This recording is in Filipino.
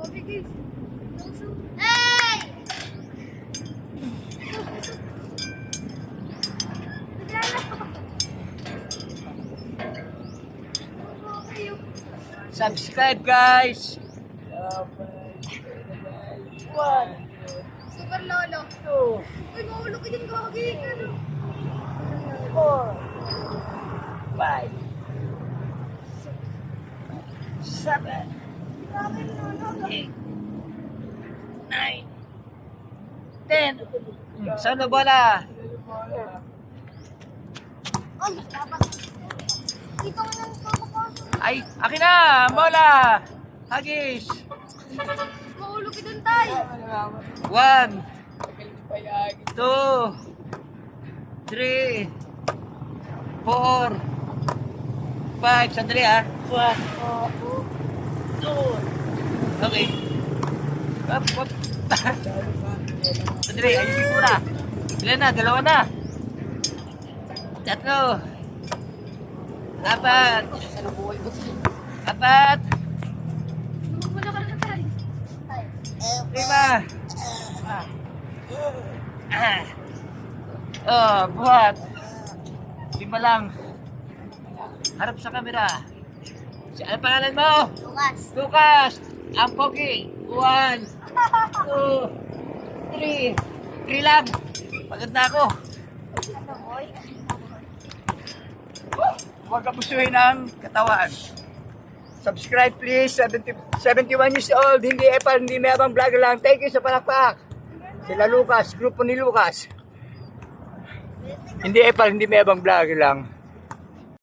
Hey! Subscribe guys. One, Super lolo. two, Uy, mahulog ka dyan, gagi. Ano? 4, 5, 7, Grabe, lolo. 8, 9, 10. Saan na bola? Ay, dapat. Dito ka nang papapasok. Ay, akin na! Bola! Hagis! Mahulog ka dun, tay. 1, 2, 3, 4, 5. Sandali ah. 1, 2. Okay. Up, up. Sandali, ayusin ko na. Ilan na? Dalawa na. Tatlo. Apat. Apat. Wala ka na, tay. Tay. 5. Oh, buhat. 5 lang. Harap sa camera. Ano pangalan mo? Lukas. Lucas. Ang pogi. 1, 2, 3. 3 lang. Pagod na ako. Ano, boy? Huwag kapusuhin ang katawan. Subscribe please. 71 years old. Hindi epal, hindi mayabang vlog lang. Thank you sa palakpak. Sila Lucas. Grupo ni Lucas. Hindi epal, hindi mayabang vlog lang.